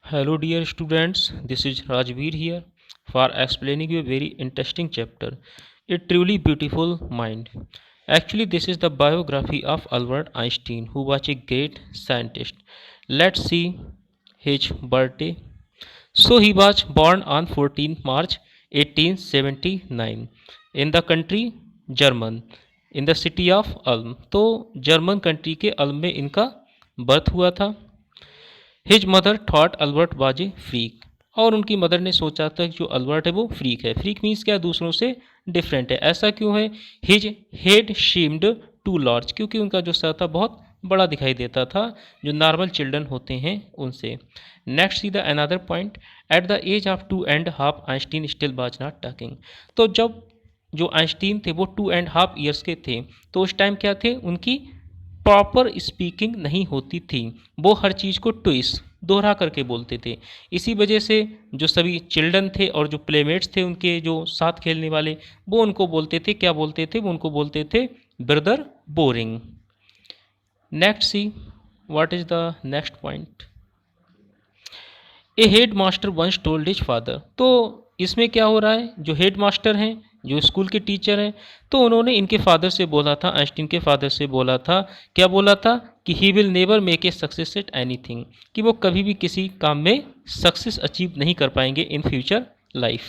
Hello dear students, this is Rajveer here for explaining you a very interesting chapter, A Truly Beautiful Mind. Actually, this is the biography of Albert Einstein, who was a great scientist. Let's see his birthday. So he was born on 14 March 1879 in the country German, in the city of Ulm. तो German country के अल्म में इनका birth हुआ था। His mother thought Albert was a freak, और उनकी mother ने सोचा था कि जो अल्बर्ट है वो फ्रीक है। फ्रीक मीन्स क्या, दूसरों से डिफरेंट है। ऐसा क्यों है? हिज हेड शीम्ड टू लार्ज, क्योंकि उनका जो सर था बहुत बड़ा दिखाई देता था जो नॉर्मल चिल्ड्रन होते हैं उनसे। Next see the another point, at the age of 2.5 Einstein still was not talking. तो जब जो आइंस्टीन थे वो 2.5 ईयर्स के थे, तो उस टाइम क्या थे, उनकी प्रॉपर स्पीकिंग नहीं होती थी। वो हर चीज़ को ट्विस्ट दोहरा करके बोलते थे। इसी वजह से जो सभी चिल्ड्रन थे और जो प्लेमेट्स थे उनके जो साथ खेलने वाले, वो उनको बोलते थे, क्या बोलते थे, वो उनको बोलते थे brother boring. Next see what is the next point. A head master once told his father. तो इसमें क्या हो रहा है, जो हेड मास्टर हैं, जो स्कूल के टीचर हैं, तो उन्होंने इनके फादर से बोला था, आइंस्टीन के फादर से बोला था, क्या बोला था कि he will never make a success at anything, कि वो कभी भी किसी काम में सक्सेस अचीव नहीं कर पाएंगे इन फ्यूचर लाइफ।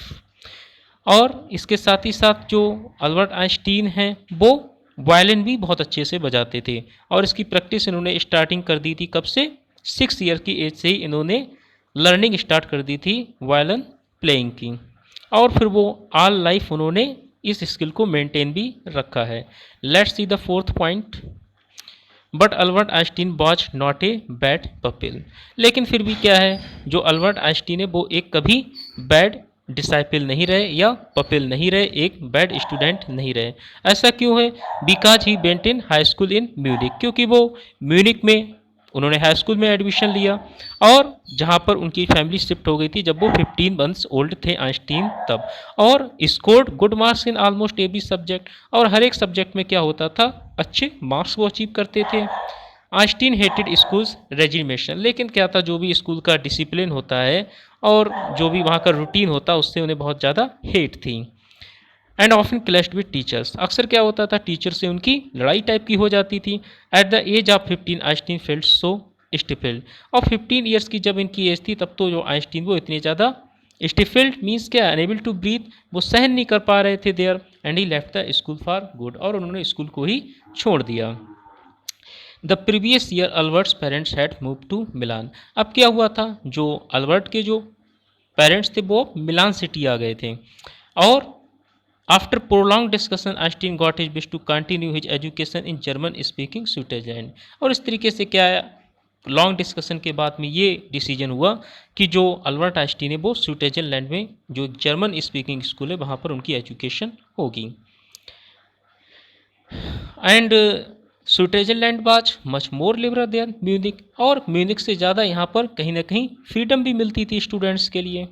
और इसके साथ ही साथ जो अल्बर्ट आइंस्टीन हैं वो वायलिन भी बहुत अच्छे से बजाते थे, और इसकी प्रैक्टिस इन्होंने स्टार्टिंग कर दी थी कब से, 6 ईयर की एज से ही इन्होंने लर्निंग स्टार्ट कर दी थी वायलिन प्लेइंग की, और फिर वो ऑल लाइफ उन्होंने इस स्किल को मेंटेन भी रखा है। Let's see the fourth point. But Albert Einstein was not a bad pupil. लेकिन फिर भी क्या है, जो अल्बर्ट आइंस्टीन है वो एक कभी बैड डिसाइपल नहीं रहे या पपिल नहीं रहे, एक बैड स्टूडेंट नहीं रहे। ऐसा क्यों है? Because he went in high school in Munich, क्योंकि वो म्यूनिक में उन्होंने हाई स्कूल में एडमिशन लिया, और जहाँ पर उनकी फैमिली शिफ्ट हो गई थी जब वो 15 मंथ्स ओल्ड थे आइंस्टीन तब, और scored good marks in almost every subject, और हर एक सब्जेक्ट में क्या होता था, अच्छे मार्क्स वो अचीव करते थे। आइंस्टीन हेटेड स्कूल्स रेजिमेशन, लेकिन क्या था, जो भी स्कूल का डिसिप्लिन होता है और जो भी वहाँ का रूटीन होता है उससे उन्हें बहुत ज़्यादा हेट थी। And often clashed with teachers, अक्सर क्या होता था, टीचर से उनकी लड़ाई टाइप की हो जाती थी। At the age of 15 Einstein felt so stifled, और 15 ईयर्स की जब इनकी एज थी तब तो जो आइंस्टीन वो इतने ज़्यादा स्टिफिल्ड मीन्स क्या, अनेबल टू ब्रीथ, वो सहन नहीं कर पा रहे थे there, and he left the school for good, और उन्होंने स्कूल को ही छोड़ दिया। The previous year Albert's parents had move to Milan. अब क्या हुआ था, जो अल्बर्ट के जो पेरेंट्स थे वो मिलान सिटी आ गए थे, और after prolong discussion Einstein got his wish to continue his education in German speaking Switzerland. और इस तरीके से क्या है, लॉन्ग डिस्कशन के बाद में ये डिसीजन हुआ कि जो अल्बर्ट आइंस्टीन है वो स्विट्जरलैंड में जो जर्मन स्पीकिंग स्कूल है वहाँ पर उनकी एजुकेशन होगी। And Switzerland was much more liberal there Munich, और म्यूनिक से ज़्यादा यहाँ पर कहीं ना कहीं फ्रीडम भी मिलती थी स्टूडेंट्स के लिए।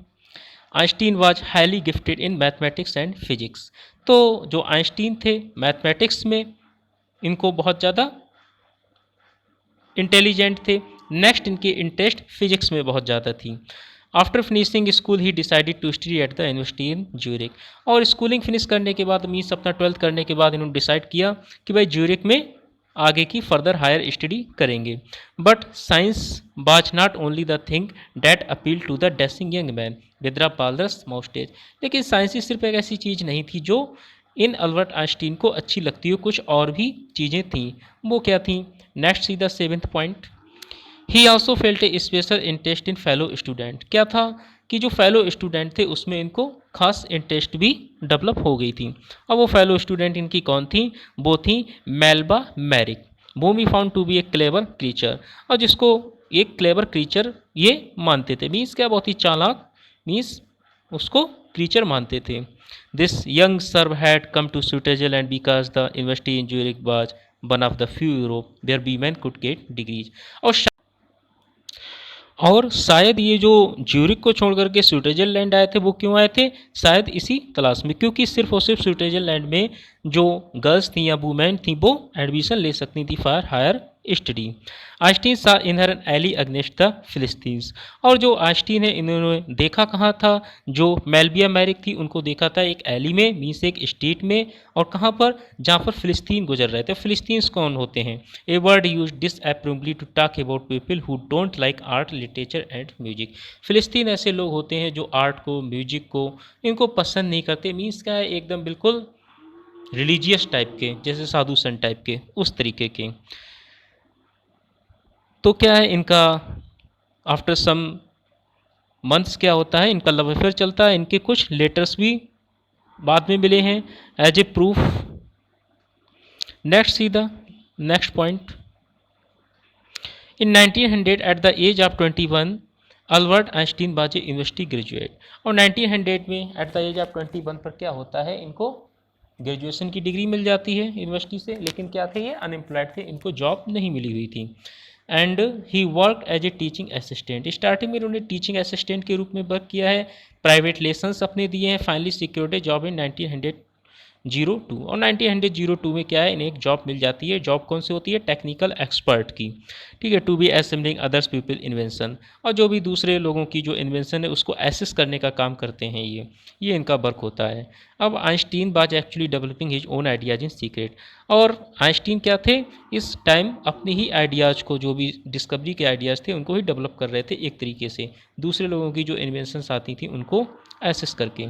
Einstein was highly gifted in mathematics and physics. तो जो आइंस्टीन थे मैथमेटिक्स में इनको बहुत ज़्यादा इंटेलिजेंट थे, नेक्स्ट इनके इंटरेस्ट फिजिक्स में बहुत ज़्यादा थी। After finishing school he decided to study at the university in Zurich, और स्कूलिंग फिनिश करने के बाद मीन्स अपना 12th करने के बाद इन्होंने डिसाइड किया कि भाई ज्यूरिक में आगे की फर्दर हायर स्टडी करेंगे। But science was not only the thing that appeal to the dashing young man with a walrus moustache, लेकिन साइंस ही सिर्फ एक ऐसी चीज़ नहीं थी जो इन अल्बर्ट आइंस्टीन को अच्छी लगती हो, कुछ और भी चीज़ें थीं। वो क्या थीं? Next see the 7th point. He also felt A special interest in fellow student. क्या था कि जो फेलो स्टूडेंट थे उसमें इनको खास इंटरेस्ट भी डेवलप हो गई थी। और वो फेलो स्टूडेंट इनकी कौन थी? वो थी Mileva Maric, whom he found to be a clever creature, और जिसको एक क्लेवर क्रीचर ये मानते थे। मीन्स क्या, बहुत ही चालाक, मीन्स उसको क्रीचर मानते थे। This young Serb had come to Switzerland because the university in Zurich was one of the few Europe where women could get degrees. और शायद ये जो ज्यूरिक को छोड़ करके स्विट्जरलैंड आए थे वो क्यों आए थे? शायद इसी तलाश में, क्योंकि सिर्फ और सिर्फ स्विट्जरलैंड में जो गर्ल्स थी या वुमेन थी वो एडमिशन ले सकती थी for higher study. Einstein saw in her ally against the Philistines. और जो आइंस्टीन है इन्होंने देखा कहाँ था, जो मेल्बिया मैरिक थी उनको देखा था एक एली में, मीन्स एक स्टेट में, और कहाँ पर, जहाँ पर फिलिस्तीन गुजर रहे थे। फिलिस्तीन्स कौन होते हैं? A word use disappropriately to talk about people who don't like art, literature and music. Philistine ऐसे लोग होते हैं जो आर्ट को, म्यूजिक को, इनको पसंद नहीं करते। मीन्स क्या है, एकदम बिल्कुल रिलीजियस टाइप के, जैसे साधु संत टाइप के, उस तरीके के। तो क्या है इनका, आफ्टर सम मंथ्स क्या होता है, इनका लव अफेयर चलता है। इनके कुछ लेटर्स भी बाद में मिले हैं as a proof. Next see the next point. In 1900 at the age of 21 Albert Einstein was a university graduate. और 1900 में एट द एज ऑफ 21 पर क्या होता है, इनको ग्रेजुएशन की डिग्री मिल जाती है यूनिवर्सिटी से। लेकिन क्या थे, ये अनएम्प्लॉयड थे, इनको जॉब नहीं मिली हुई थी। And he work as a teaching assistant. Starting में उन्होंने टीचिंग असिस्टेंट के रूप में वर्क किया है, प्राइवेट लेसन्स अपने दिए हैं। Finally secured A job in 1902। और 1902 में क्या है, इन्हें एक जॉब मिल जाती है। जॉब कौन सी होती है? टेक्निकल एक्सपर्ट की, ठीक है। To be assembling others people invention. और जो भी दूसरे लोगों की जो इन्वेंशन है उसको एसेस करने का काम करते हैं, ये इनका वर्क होता है। अब Einstein was actually developing his own ideas in secret. और आइंस्टीन क्या थे, इस टाइम अपनी ही आइडियाज़ को, जो भी डिस्कवरी के आइडियाज़ थे उनको ही डेवलप कर रहे थे एक तरीके से, दूसरे लोगों की जो इन्वेंशंस आती थी उनको एसेस करके।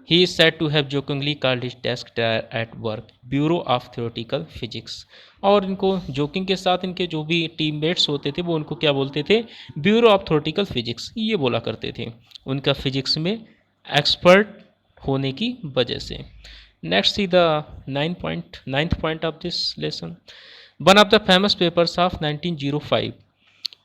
He is said to have jokingly called his desk at work Bureau of Theoretical Physics। और इनको जोकिंग के साथ इनके जो भी टीममेट्स होते थे वो उनको क्या बोलते थे? ब्यूरो ऑफ थ्योरेटिकल फिजिक्स, ये बोला करते थे, उनका फिजिक्स में एक्सपर्ट होने की वजह से। Next see the ninth point of this lesson. One of the famous papers of 1905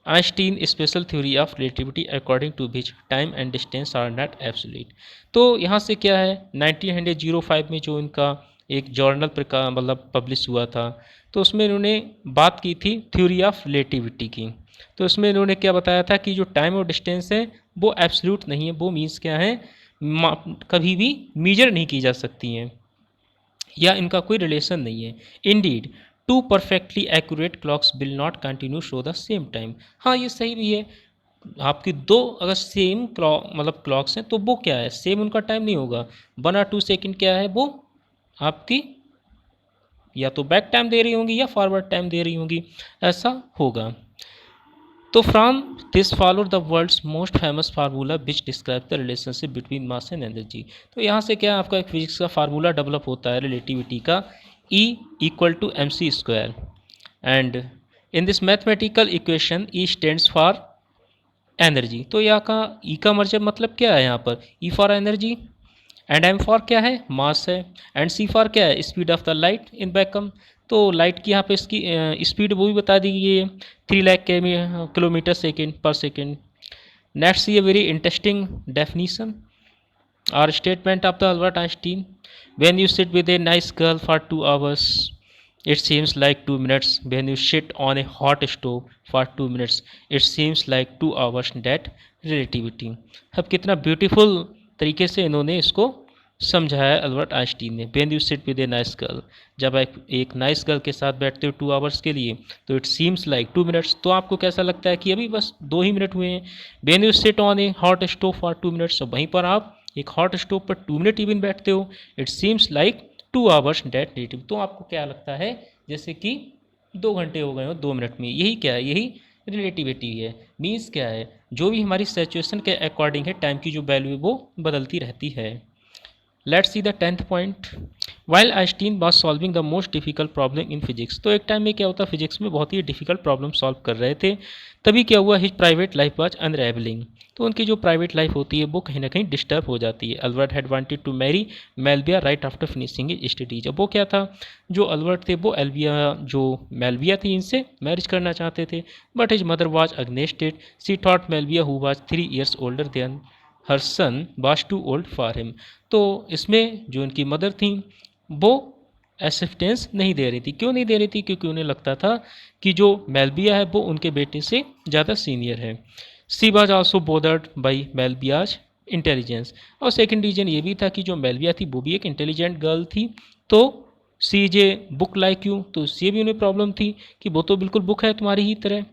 Einstein special theory of relativity according to which time and distance are not absolute. तो यहाँ से क्या है, 1905 में जो इनका एक जर्नल मतलब पब्लिश हुआ था, तो उसमें इन्होंने बात की थी थ्योरी ऑफ रिलेटिविटी की। तो उसमें इन्होंने क्या बताया था कि जो टाइम और डिस्टेंस है वो एब्सोल्यूट नहीं है, वो मीन्स क्या है, कभी भी मीजर नहीं की जा सकती हैं, या इनका कोई रिलेशन नहीं है। Indeed two perfectly accurate clocks will not continue show the same time. हाँ, ये सही भी है। आपकी दो अगर सेम क्लॉक मतलब क्लॉक्स हैं तो वो क्या है, सेम उनका टाइम नहीं होगा। 1 और 2 सेकेंड क्या है, वो आपकी या तो बैक टाइम दे रही होंगी या फॉरवर्ड टाइम दे रही होंगी, ऐसा होगा। तो from this follow the world's most famous formula which describe the relationship between mass and energy. तो यहाँ से क्या आपका एक फिजिक्स का फार्मूला डेवलप होता है रिलेटिविटी का, E equal to mc²। And in this mathematical equation E stands for energy. तो यहाँ का E का मतलब क्या है यहाँ पर, E for energy, and M for क्या है, मास है, एंड C फॉर क्या है, speed of the light in vacuum. तो लाइट की यहाँ पे इसकी स्पीड वो भी बता दी गई है, 3 लाख किलोमीटर सेकेंड पर सेकेंड। नेक्स्ट ये वेरी इंटरेस्टिंग डेफिनीशन और statement of the Albert Einstein. When you sit with a nice girl for 2 hours it seems like 2 minutes, when you sit on a hot stove for 2 minutes it seems like 2 hours। that relativity। अब कितना beautiful तरीके से इन्होंने इसको समझाया Albert Einstein ने। When you sit with a nice girl, जब आप एक नाइस गर्ल के साथ बैठते हो 2 hours के लिए, तो इट सीम्स लाइक 2 minutes, तो आपको कैसा लगता है कि अभी बस 2 ही मिनट हुए हैं। When you sit on A hot stove for 2 minutes, तो वहीं पर आप एक हॉट स्टोव पर 2 मिनट इवन बैठते हो, it seems like 2 hours। That relative, तो आपको क्या लगता है जैसे कि 2 घंटे हो गए हो 2 मिनट में। यही क्या है, यही रिलेटिविटी है। मीन्स क्या है, जो भी हमारी सिचुएशन के अकॉर्डिंग है टाइम की जो वैल्यू है वो बदलती रहती है। Let's see the 10th point. While Einstein was solving the most difficult problem in physics. तो एक टाइम में क्या होता है, फिजिक्स में बहुत ही डिफिकल्ट प्रॉब्लम सॉल्व कर रहे थे, तभी क्या हुआ, his private life was unravelling. तो उनकी जो प्राइवेट लाइफ होती है वो कहीं ना कहीं डिस्टर्ब हो जाती है। Albert had wanted to marry Mileva right after finishing his studies. अब वो क्या था, जो अल्बर्ट थे वो एल्विया जो मेल्विया थी इनसे मैरिज करना चाहते थे, but his mother was against it. She thought Mileva who was 3 years older than her son was too old for him. तो इसमें जो उनकी मदर थी वो एक्सेप्टेंस नहीं दे रही थी। क्यों नहीं दे रही थी, क्योंकि उन्हें लगता था कि जो मेल्विया है वो उनके बेटे से ज़्यादा सीनियर है। She was also bothered by Mileva's intelligence. और सेकंड रीजन ये भी था कि जो मेल्विया थी वो भी एक इंटेलिजेंट गर्ल थी, तो she is a book like you, तो उससे भी उन्हें प्रॉब्लम थी कि वो तो बिल्कुल बुक है तुम्हारी ही तरह।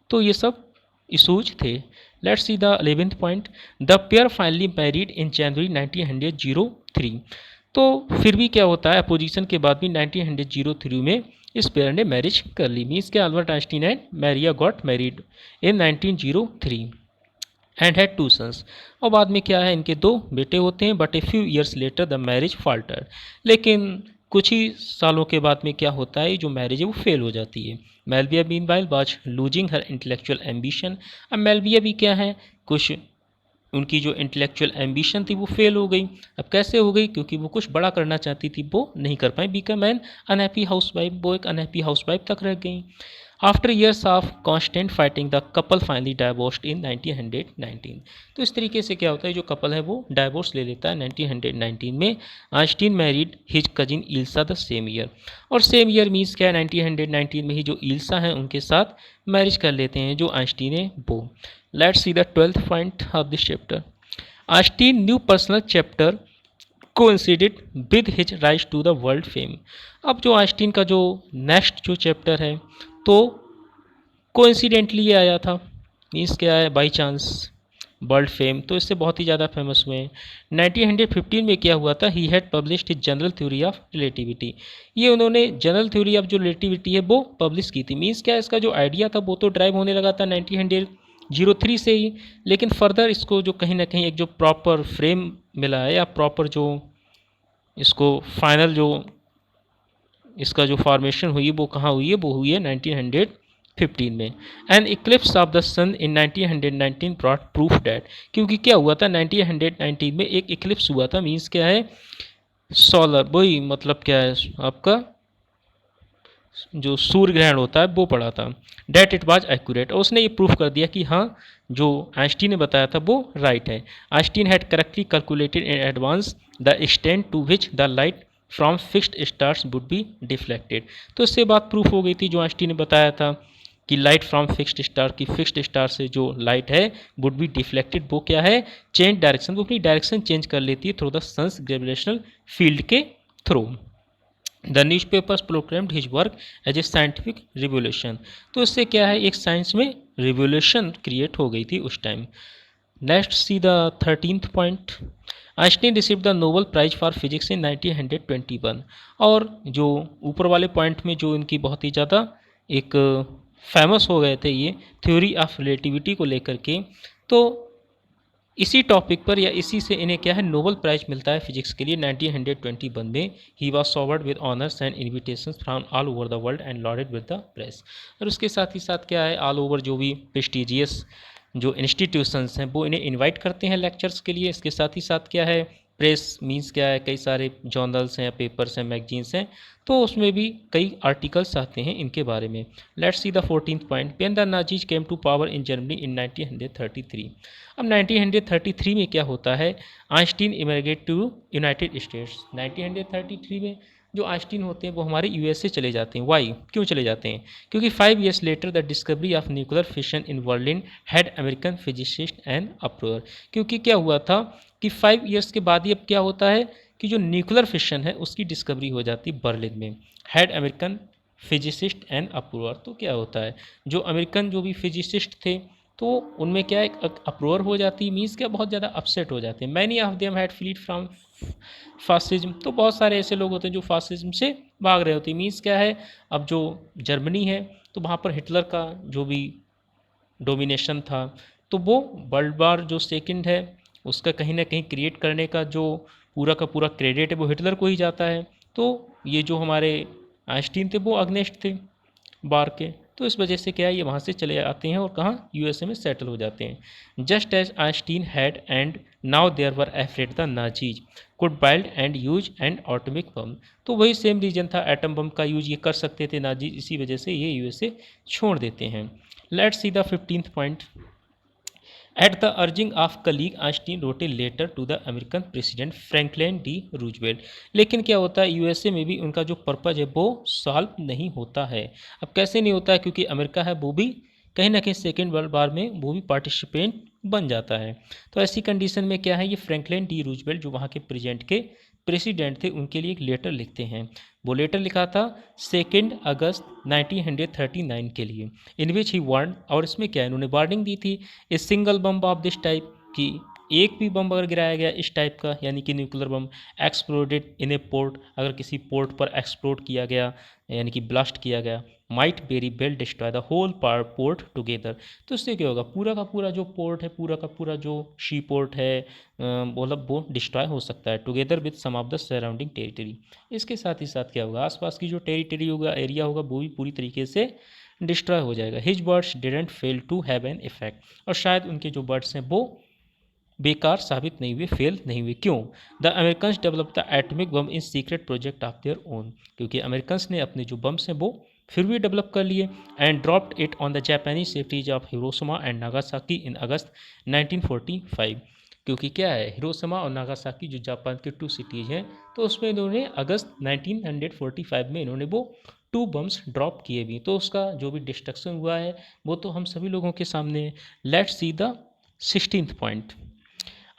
तो ये सब इशूज थे। Let's see the 11th point. The pair finally married in January 1903। तो फिर भी क्या होता है, अपोजिशन के बाद भी 1903 में इस पेयर ने मैरिज कर ली। मीन्स के Albert Einstein and Maria got married in 1903 and had two sons. और बाद में क्या है, इनके दो बेटे होते हैं। But a few years later the marriage faltered. लेकिन कुछ ही सालों के बाद में क्या होता है, जो मैरिज है वो फेल हो जाती है। Mileva meanwhile was losing her intellectual ambition. अब मेलविया भी क्या है, कुछ उनकी जो इंटेलेक्चुअल एम्बिशन थी वो फेल हो गई। अब कैसे हो गई, क्योंकि वो कुछ बड़ा करना चाहती थी, वो नहीं कर पाई। Become an unhappy housewife, वो एक अनहैप्पी हाउस वाइफ तक रह गई। After years of constant fighting the couple finally divorced in 1919। तो इस तरीके से क्या होता है, जो कपल है वो डाइवोर्स ले लेता है 1919 में। Einstein married his cousin Elsa the same year. और सेम ईयर मीन्स क्या है, 1919 में ही जो इल्सा हैं उनके साथ मैरिज कर लेते हैं जो आइंस्टीन है वो। Let's see the 12th point of this chapter. Einstein new personal chapter coincided with his rise to the world fame. अब जो आइंस्टीन का जो नेक्स्ट जो चैप्टर है तो कोइंसिडेंटली ये आया था। मीन्स क्या है, बाई चांस वर्ल्ड फेम, तो इससे बहुत ही ज़्यादा फेमस हुए हैं। 1915 में क्या हुआ था, he had published his general theory of relativity. ये उन्होंने जनरल थ्योरी ऑफ जो रिलेटिविटी है वो पब्लिश की थी। मीन्स क्या है, इसका जो आइडिया था वो तो ड्राइव होने लगा था 1903 से ही, लेकिन फर्दर इसको जो कहीं ना कहीं एक जो प्रॉपर फ्रेम मिला है या प्रॉपर जो इसको फाइनल जो इसका जो फॉर्मेशन हुई वो कहाँ हुई है, वो हुई है 1915 में। An eclipse of the sun in 1919 brought proof that. क्योंकि क्या हुआ था 1919 में एक इक्लिप्स हुआ था। मीन्स क्या है, सोलर, वही मतलब क्या है आपका जो सूर्य ग्रहण होता है वो पड़ा था। डैट इट वाज एक्यूरेट, और उसने ये प्रूफ कर दिया कि हाँ जो आइंस्टीन ने बताया था वो राइट है। Einstein had correctly calculated in advance the extent to which the light from fixed stars would be deflected. तो इससे बात प्रूफ हो गई थी, जो आइंस्टीन ने बताया था कि लाइट फ्रॉम फिक्स्ड स्टार की फिक्स्ड स्टार से जो लाइट है वुड बी डिफ्लेक्टेड, वो क्या है, चेंज डायरेक्शन, वो अपनी डायरेक्शन चेंज कर लेती है through the sun's gravitational field के थ्रू। The newspapers proclaimed his work as a scientific revolution. तो इससे क्या है, एक साइंस में रिवोल्यूशन क्रिएट हो गई थी उस time. Next see the 13th point. Einstein receive the Nobel prize for physics in 1921। और जो ऊपर वाले पॉइंट में जो इनकी बहुत ही ज़्यादा एक फेमस हो गए थे ये थ्योरी ऑफ रिलेटिविटी को लेकर के, तो इसी टॉपिक पर या इसी से इन्हें क्या है, नोबेल प्राइज मिलता है फिजिक्स के लिए 1921 में। He was showered with honours and invitations from all over the world and lauded with the press. और उसके साथ ही साथ क्या है, ऑल ओवर जो भी प्रेस्टिजियस जो इंस्टीट्यूशंस हैं वो इन्हें इनवाइट करते हैं लेक्चर्स के लिए। इसके साथ ही साथ क्या है, प्रेस मींस क्या है, कई सारे जर्नल्स हैं, पेपर्स हैं, मैगजीन्स हैं, तो उसमें भी कई आर्टिकल्स आते हैं इनके बारे में। Let's see the 14th point. When the Nazis came to power in Germany in 1933। अब 1933 में क्या होता है, Einstein immigrate to United States. 1933 में जो आइंस्टीन होते हैं वो हमारे यूएसए चले जाते हैं। वाई, क्यों चले जाते हैं, क्योंकि 5 years later the discovery of nuclear fission in Berlin had American physicist and approver. क्योंकि क्या हुआ था कि 5 ईयर्स के बाद ही अब क्या होता है कि जो न्यूक्लियर फिशन है उसकी डिस्कवरी हो जाती है बर्लिन में। Had American physicist and approver, तो क्या होता है, जो अमेरिकन जो भी फिजिसिस्ट थे तो उनमें क्या एक अप्रूवर हो जाती है। मीन्स क्या, बहुत ज़्यादा अपसेट हो जाते हैं। Many of them had fled from fascism. तो बहुत सारे ऐसे लोग होते हैं जो फासिज्म से भाग रहे होते हैं। मीन्स क्या है, अब जो जर्मनी है तो वहाँ पर हिटलर का जो भी डोमिनेशन था, तो वो वर्ल्ड वार जो सेकंड है उसका कहीं ना कहीं क्रिएट करने का जो पूरा का पूरा क्रेडिट है वो हिटलर को ही जाता है। तो ये जो हमारे आइंस्टीन थे वो अगनेस्ट थे बार के, तो इस वजह से क्या है, ये वहाँ से चले आते हैं और कहाँ, यूएसए में सेटल हो जाते हैं। Just as Einstein had and now there were afraid the Nazis could build and use and atomic bomb. तो वही सेम रीजन था, एटम बम का यूज ये कर सकते थे नाजीज, इसी वजह से ये यूएसए छोड़ देते हैं। Let's see the 15th point. At the urging of colleague, Einstein wrote a letter to the American President Franklin D. Roosevelt। लेकिन क्या होता है, यूएसए में भी उनका जो पर्पज है वो सॉल्व नहीं होता है। अब कैसे नहीं होता है, क्योंकि अमेरिका है वो भी कहीं ना कहीं सेकेंड वर्ल्ड वार में वो भी पार्टिसिपेंट बन जाता है। तो ऐसी कंडीशन में क्या है, ये फ्रैंकलिन डी रूजवेल्ट जो वहाँ के प्रेसिडेंट के प्रेसिडेंट थे उनके लिए एक लेटर लिखते हैं। वो लेटर लिखा था 2 अगस्त 1939 के लिए, इन विच ही वार्न, और इसमें क्या इन्होंने वार्निंग दी थी, a single bomb of this type, कि एक भी बम अगर गिराया गया इस टाइप का, यानी कि न्यूक्लियर बम, एक्सप्लोडेड इन ए पोर्ट, अगर किसी पोर्ट पर एक्सप्लोड किया गया यानी कि ब्लास्ट किया गया, might very well destroy the whole port together, तो इससे क्या होगा, पूरा का पूरा जो पोर्ट है, पूरा का पूरा जो शी पोर्ट है, मतलब वो डिस्ट्रॉय हो सकता है, together with some of the surrounding territory. इसके साथ ही साथ क्या होगा, आसपास की जो टेरिटरी होगा, एरिया होगा, वो भी पूरी तरीके से डिस्ट्रॉय हो जाएगा। His words didn't fail to have an effect, और शायद उनके जो वर्ड्स हैं वो बेकार साबित नहीं हुए, फेल नहीं हुए। क्यों? The Americans develop the atomic bomb in secret project of their own, क्योंकि अमेरिकन्स ने अपने जो बम्स हैं वो फिर भी डेवलप कर लिए, and dropped it on the Japanese cities of Hiroshima and Nagasaki in August 1945, क्योंकि क्या है, हिरोशिमा और नागासाकी जो जापान के 2 सिटीज़ हैं, तो उसमें इन्होंने अगस्त 1945 में इन्होंने वो 2 बम्स ड्रॉप किए भी, तो उसका जो भी डिस्ट्रक्शन हुआ है वो तो हम सभी लोगों के सामने है। Let's see the 16th point.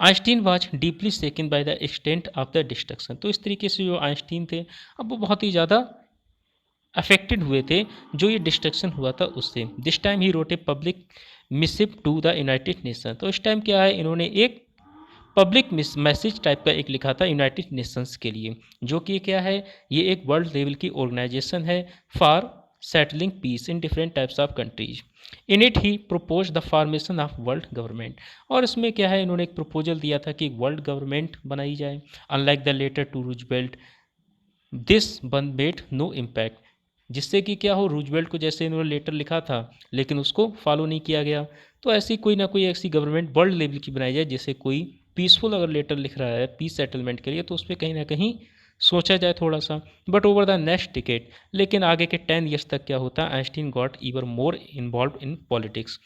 Einstein was deeply सेकन by the extent of the destruction, तो इस तरीके से जो आइंस्टीन थे अब वो बहुत ही ज़्यादा अफेक्टेड हुए थे जो ये डिस्ट्रक्शन हुआ था उससे। This time he wrote a public missive to the United Nation, तो इस टाइम क्या है, इन्होंने एक पब्लिक मैसेज टाइप का एक लिखा था यूनाइटेड नेशंस के लिए, जो कि क्या है, ये एक वर्ल्ड लेवल की ऑर्गेनाइजेशन है for settling peace in different types of countries. In it he propose the formation of world government, और इसमें क्या है, इन्होंने एक प्रपोजल दिया था कि वर्ल्ड गवर्नमेंट बनाई जाए। Unlike the letter to Roosevelt, this one made no impact, जिससे कि क्या हो, रूजवेल्ट को जैसे इन्होंने लेटर लिखा था लेकिन उसको फॉलो नहीं किया गया, तो ऐसी कोई ना कोई ऐसी गवर्नमेंट वर्ल्ड लेवल की बनाई जाए जिससे कोई पीसफुल अगर लेटर लिख रहा है पीस सेटलमेंट के लिए तो उस पर कहीं ना कहीं सोचा जाए थोड़ा सा। But over the next decade, लेकिन आगे के 10 ईयर्स तक क्या होता है, Einstein got even more involved in politics,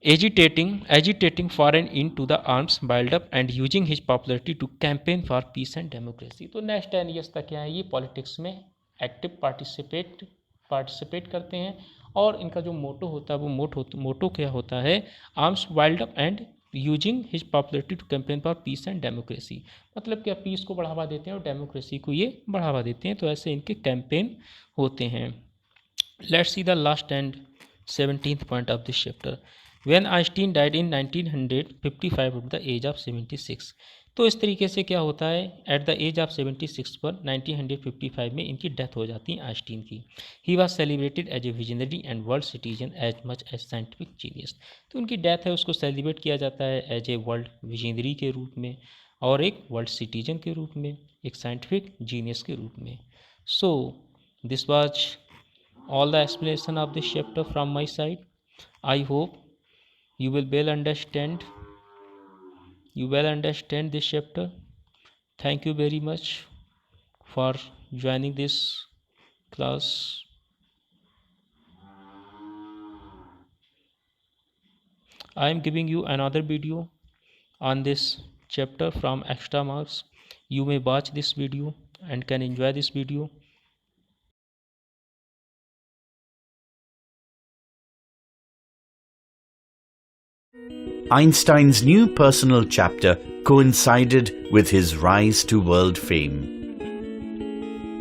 agitating for an in to the arms build up and using his popularity to campaign for peace and democracy. तो next 10 years तक क्या है, ये पॉलिटिक्स में एक्टिव पार्टिसिपेट करते हैं, और इनका जो मोटो होता है वो मोटो क्या होता है, arms build up and using his popularity to campaign for peace and democracy, मतलब क्या, पीस को बढ़ावा देते हैं और डेमोक्रेसी को ये बढ़ावा देते हैं, तो ऐसे इनके कैंपेन होते हैं। Let's see the last and 17th point of this chapter. When Einstein died in 1955 at the age of 76, तो इस तरीके से क्या होता है, एट द एज ऑफ 76 पर 1955 में इनकी डेथ हो जाती है आइंस्टीन की। He was celebrated as a visionary and world citizen as much as scientific genius, तो उनकी डेथ है उसको सेलिब्रेट किया जाता है एज ए वर्ल्ड विजनरी के रूप में और एक वर्ल्ड सिटीजन के रूप में, एक साइंटिफिक जीनियस के रूप में। So this was all the explanation of this chapter from my side. I hope you will well understand this chapter. Thank you very much for joining this class. I am giving you another video on this chapter from extra marks. You may watch this video and can enjoy this video. Einstein's new personal chapter coincided with his rise to world fame.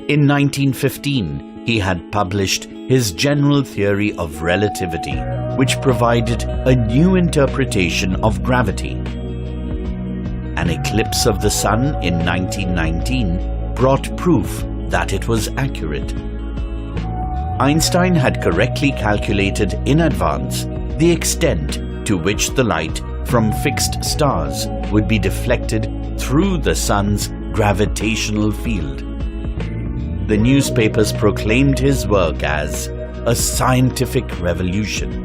In 1915, he had published his general theory of relativity, which provided a new interpretation of gravity. An eclipse of the sun in 1919 brought proof that it was accurate. Einstein had correctly calculated in advance the extent to which the light from fixed stars would be deflected through the sun's gravitational field. The newspapers proclaimed his work as a scientific revolution.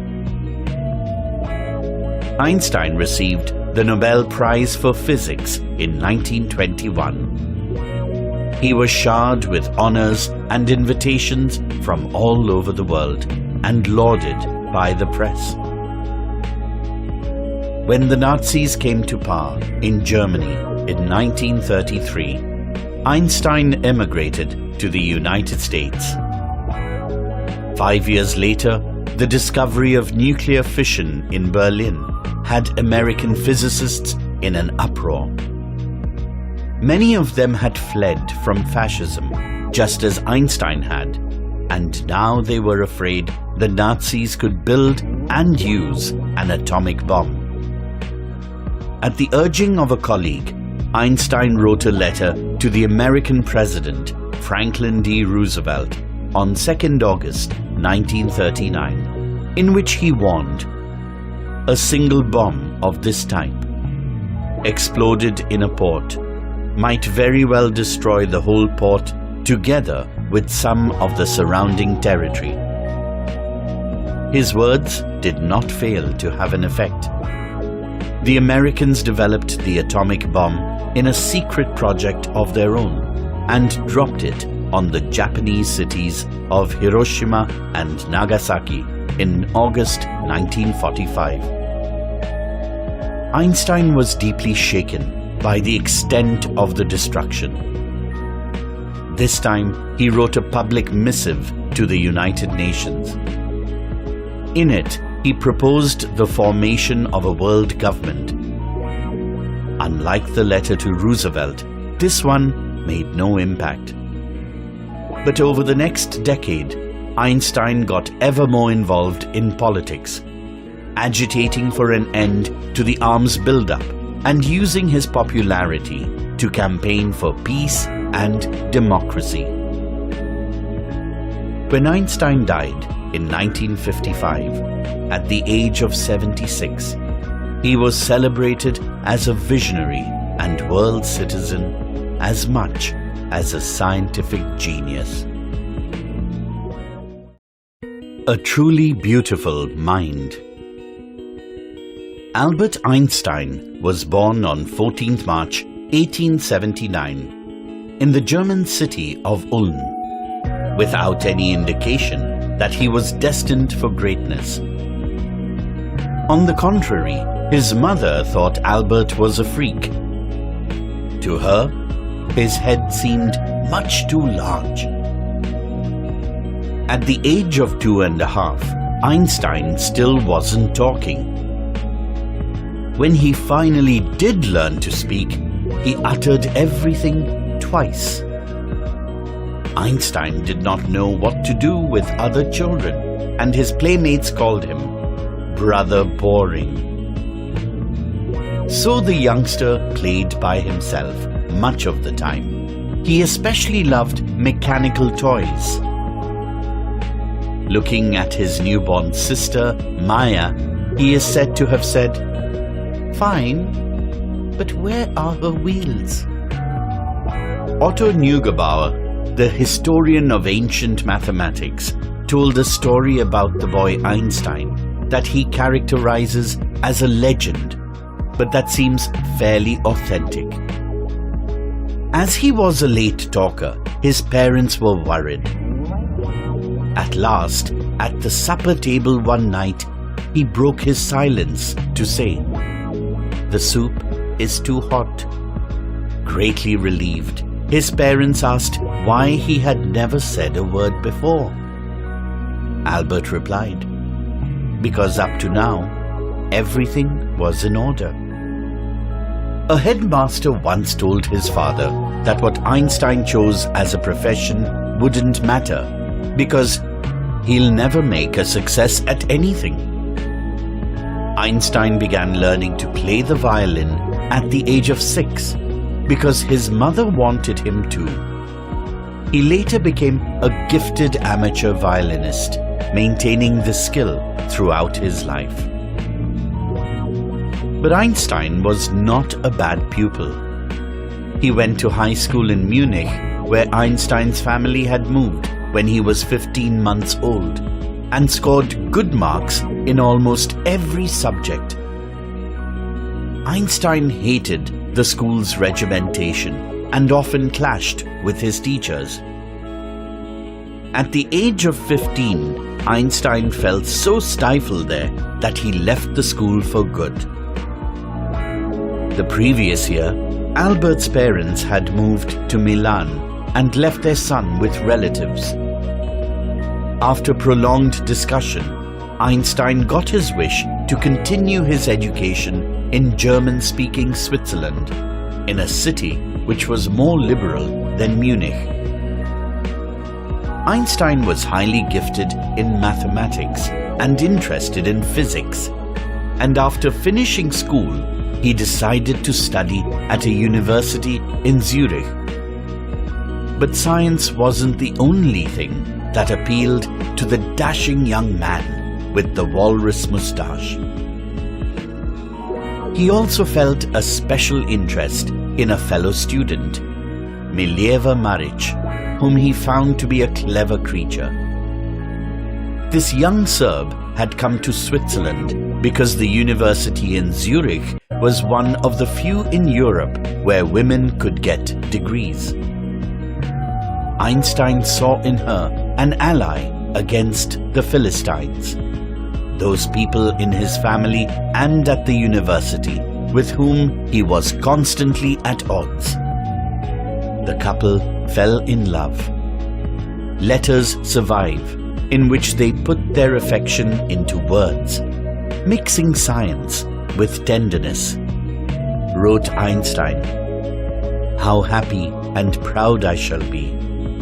Einstein received the Nobel Prize for Physics in 1921. He was showered with honors and invitations from all over the world and lauded by the press. When the Nazis came to power in Germany in 1933, Einstein emigrated to the United States. 5 years later, the discovery of nuclear fission in Berlin had American physicists in an uproar. Many of them had fled from fascism, just as Einstein had, and now they were afraid the Nazis could build and use an atomic bomb. At the urging of a colleague, Einstein wrote a letter to the American President Franklin D. Roosevelt on 2nd August 1939, in which he warned, "A single bomb of this type, exploded in a port, might very well destroy the whole port together with some of the surrounding territory." His words did not fail to have an effect. The Americans developed the atomic bomb in a secret project of their own and dropped it on the Japanese cities of Hiroshima and Nagasaki in August 1945. Einstein was deeply shaken by the extent of the destruction. This time, he wrote a public missive to the United Nations. In it, he proposed the formation of a world government. Unlike the letter to Roosevelt, this one made no impact. But over the next decade, Einstein got ever more involved in politics, agitating for an end to the arms buildup and using his popularity to campaign for peace and democracy. When Einstein died in 1955, at the age of 76, he was celebrated as a visionary and world citizen as much as a scientific genius. A truly beautiful mind. Albert Einstein was born on 14th March 1879 in the German city of Ulm, without any indication that he was destined for greatness. On the contrary, his mother thought Albert was a freak. To her, his head seemed much too large. At the age of 2.5, Einstein still wasn't talking. When he finally did learn to speak, he uttered everything twice. Einstein did not know what to do with other children, and his playmates called him Brother Boring. So the youngster played by himself much of the time. He especially loved mechanical toys. Looking at his newborn sister, Maya, he is said to have said, "Fine, but where are her wheels?" Otto Neugebauer, the historian of ancient mathematics, told a story about the boy Einstein that he characterizes as a legend, but that seems fairly authentic. As he was a late talker, his parents were worried. At last, at the supper table one night, he broke his silence to say, "The soup is too hot." Greatly relieved, his parents asked why he had never said a word before. Albert replied, "Because up to now, everything was in order." A headmaster once told his father that what Einstein chose as a profession wouldn't matter because he'll never make a success at anything. Einstein began learning to play the violin at the age of 6 because his mother wanted him to. He later became a gifted amateur violinist, maintaining this skill throughout his life. But Einstein was not a bad pupil. He went to high school in Munich, where Einstein's family had moved when he was 15 months old, and scored good marks in almost every subject. Einstein hated the school's regimentation and often clashed with his teachers. At the age of 15, Einstein felt so stifled there that he left the school for good. The previous year, Albert's parents had moved to Milan and left their son with relatives. After prolonged discussion, Einstein got his wish to continue his education in German-speaking Switzerland, in a city which was more liberal than Munich. Einstein was highly gifted in mathematics and interested in physics, and after finishing school, he decided to study at a university in Zurich. But science wasn't the only thing that appealed to the dashing young man with the walrus moustache. He also felt a special interest in a fellow student, Mileva Maric, whom he found to be a clever creature. This young Serb had come to Switzerland because the university in Zurich was one of the few in Europe where women could get degrees. Einstein saw in her an ally against the Philistines, those people in his family and at the university with whom he was constantly at odds. The couple fell in love. Letters survive, in which they put their affection into words, mixing science with tenderness. Wrote Einstein, "How happy and proud I shall be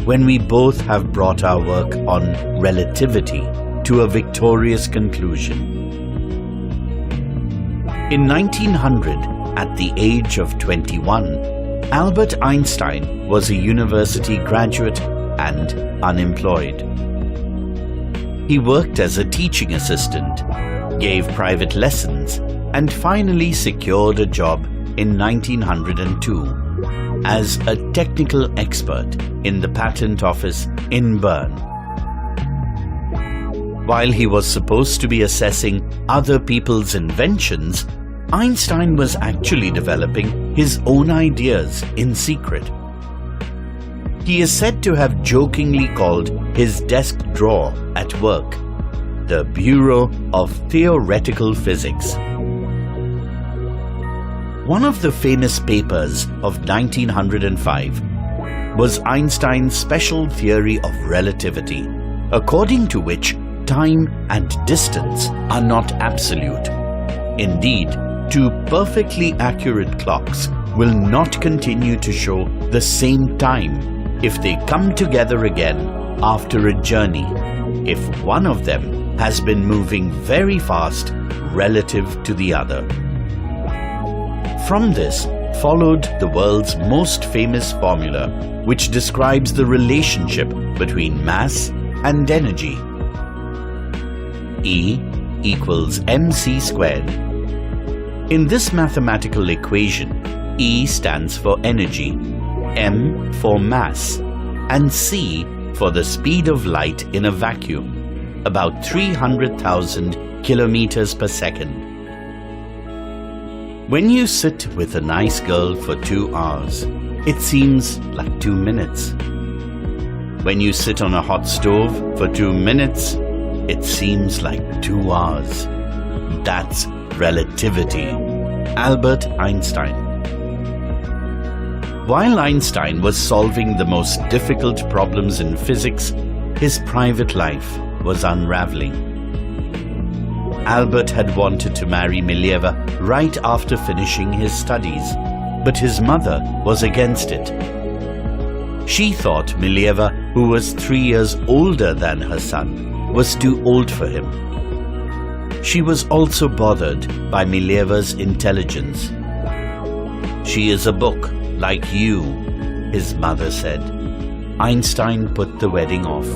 when we both have brought our work on relativity to a victorious conclusion." In 1900, at the age of 21, Albert Einstein was a university graduate and unemployed. He worked as a teaching assistant, gave private lessons, and finally secured a job in 1902 as a technical expert in the patent office in Bern. While he was supposed to be assessing other people's inventions, Einstein was actually developing his own ideas in secret. He is said to have jokingly called his desk drawer at work the Bureau of Theoretical Physics. One of the famous papers of 1905 was Einstein's special theory of relativity, according to which time and distance are not absolute. Indeed, two perfectly accurate clocks will not continue to show the same time if they come together again after a journey, if one of them has been moving very fast relative to the other. From this followed the world's most famous formula, which describes the relationship between mass and energy. E equals mc squared. In this mathematical equation, E stands for energy, m for mass, and c for the speed of light in a vacuum, about 300,000 kilometers per second. When you sit with a nice girl for 2 hours, it seems like 2 minutes. When you sit on a hot stove for 2 minutes, it seems like 2 hours. That's relativity. Albert Einstein. While Einstein was solving the most difficult problems in physics, his private life was unraveling. Albert had wanted to marry Mileva right after finishing his studies, but his mother was against it. She thought Mileva, who was 3 years older than her son, was too old for him. She was also bothered by Mileva's intelligence. "She is a book, like you," his mother said. Einstein put the wedding off.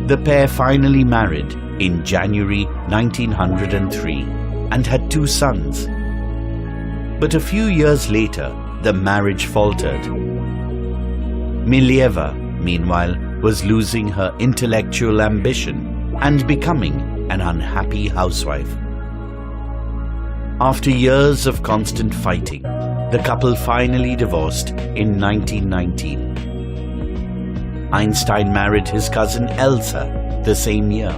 The pair finally married in January 1903 and had 2 sons. But a few years later, the marriage faltered. Mileva, meanwhile, was losing her intellectual ambition and becoming an unhappy housewife. After years of constant fighting, the couple finally divorced in 1919. Einstein married his cousin Elsa the same year.